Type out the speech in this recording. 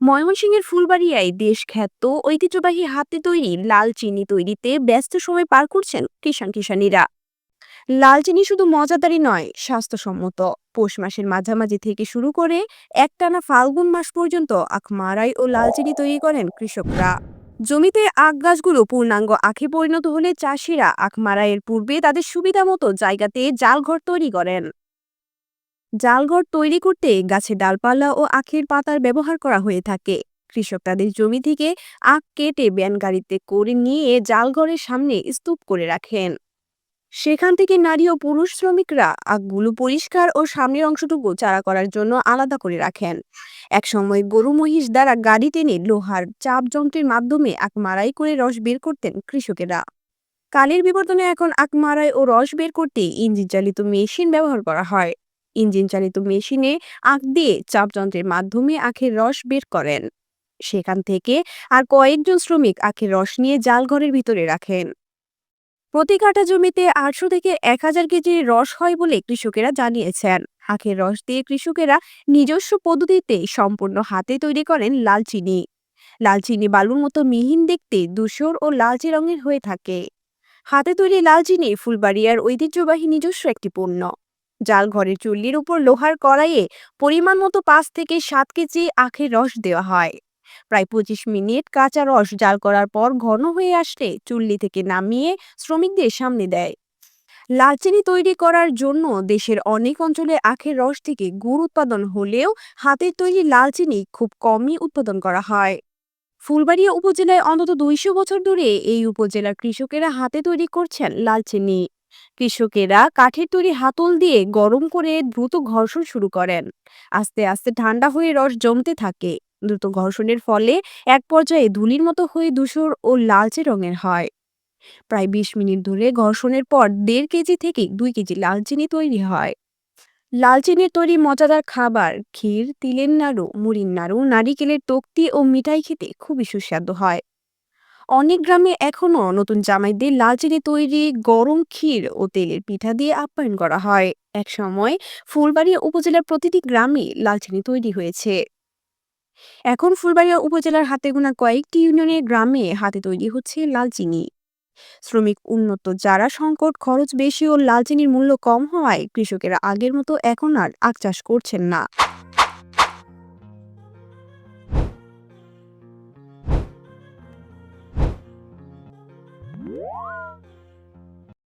ময়মনসিংহের ফুলবাড়িয়ায় দেশখ্যাত ঐতিহ্যবাহী হাতে তৈরি লাল চিনি তৈরিতে ব্যস্ত সময় পার করছেন কিষানীরা। লাল চিনি শুধু মজাদারই নয়, স্বাস্থ্যসম্মত। পৌষ মাসের মাঝামাঝি থেকে শুরু করে একটানা ফাল্গুন মাস পর্যন্ত আখ মাড়াই ও লাল চিনি তৈরি করেন কৃষকরা। জমিতে আখ গাছগুলো পূর্ণাঙ্গ আখে পরিণত হলে চাষিরা আখ মাড়াইয়ের পূর্বে তাদের সুবিধা মতো জায়গাতে জালঘর তৈরি করেন। জালঘর তৈরি করতে গাছের ডালপালা ও আখের পাতার ব্যবহার করা হয়ে থাকে। কৃষক তাদের জমি থেকে আখ কেটে ব্যান গাড়িতে করে নিয়ে জালঘরের সামনে স্তূপ করে রাখেন। সেখান থেকে নারী ও পুরুষ শ্রমিকরা আখগুলো পরিষ্কার ও সামনের অংশটুকু চারা করার জন্য আলাদা করে রাখেন। একসময় গরু মহিষ দ্বারা গাড়ি টেনে লোহার চাপ যন্ত্রের মাধ্যমে আখ মাড়াই করে রস বের করতেন কৃষকেরা। কালের বিবর্তনে এখন আখ মাড়াই ও রস বের করতে ইঞ্জিন চালিত মেশিন ব্যবহার করা হয়। ইঞ্জিন চালিত মেশিনে আখ দিয়ে চাপযন্ত্রের মাধ্যমে আখের রস বের করেন। সেখান থেকে আর কয়েকজন শ্রমিক আখের রস নিয়ে জালঘরের ভিতরে রাখেন। প্রতি কাঠা জমিতে 800 থেকে 1000 কেজি রস হয় বলে কৃষকেরা জানিয়েছেন। আখের রস দিয়ে কৃষকেরা নিজস্ব পদ্ধতিতে সম্পূর্ণ হাতে তৈরি করেন লাল চিনি। লাল চিনি বালুর মতো মিহিন দেখতে ধূসর ও লালচে রঙের হয়ে থাকে। হাতে তৈরি লাল চিনি ফুলবাড়িয়ার ঐতিহ্যবাহী নিজস্ব একটি পণ্য। জাল ঘরের চুল্লির উপর লোহার কড়াইয়ে পরিমাণ মতো 5 থেকে 7 কেজি আখের রস দেওয়া হয়। প্রায় 25 মিনিট কাঁচা রস জাল করার পর ঘন হয়ে আসলে চুল্লি থেকে নামিয়ে শ্রমিকদের সামনে দেয়। লাল চিনি তৈরি করার জন্য দেশের অনেক অঞ্চলে আখের রস থেকে গুড় উৎপাদন হলেও হাতের তৈরি লাল চিনি খুব কমই উৎপাদন করা হয়। ফুলবাড়িয়া উপজেলায় অন্তত 200 বছর ধরে এই উপজেলার কৃষকেরা হাতে তৈরি করছেন লাল চিনি। কৃষকেরা কাঠের তৈরি হাতল দিয়ে গরম করে দ্রুত ঘর্ষণ শুরু করেন। আস্তে আস্তে ঠান্ডা হয়ে রস জমতে থাকে। দ্রুত ঘর্ষণের ফলে এক পর্যায়ে ধুলির মতো হয়ে ধূসর ও লালচে রঙের হয়। প্রায় 20 মিনিট ধরে ঘর্ষণের পর 1.5 কেজি থেকে 2 কেজি লাল চিনি তৈরি হয়। লাল চিনির তৈরি মজাদার খাবার ক্ষীর, তিলের নাড়ু, মুড়ির নাড়ু, নারিকেলের তক্তি ও মিঠাই খেতে খুবই সুস্বাদু হয়। অনেক গ্রামে এখনো নতুন জামাইদের লাল চিনি তৈরি গরম ক্ষীর ও তেলের পিঠা দিয়ে আপ্যায়ন করা হয়। একসময় ফুলবাড়িয়া উপজেলার প্রতিটি গ্রামে লাল চিনি তৈরি হয়েছে। এখন ফুলবাড়িয়া উপজেলার হাতে গোনা কয়েকটি ইউনিয়নের গ্রামে হাতে তৈরি হচ্ছে লাল চিনি। শ্রমিক উন্নত যারা সংকট, খরচ বেশি ও লাল চিনির মূল্য কম হওয়ায় কৃষকেরা আগের মতো এখন আর আখ চাষ করছেন না।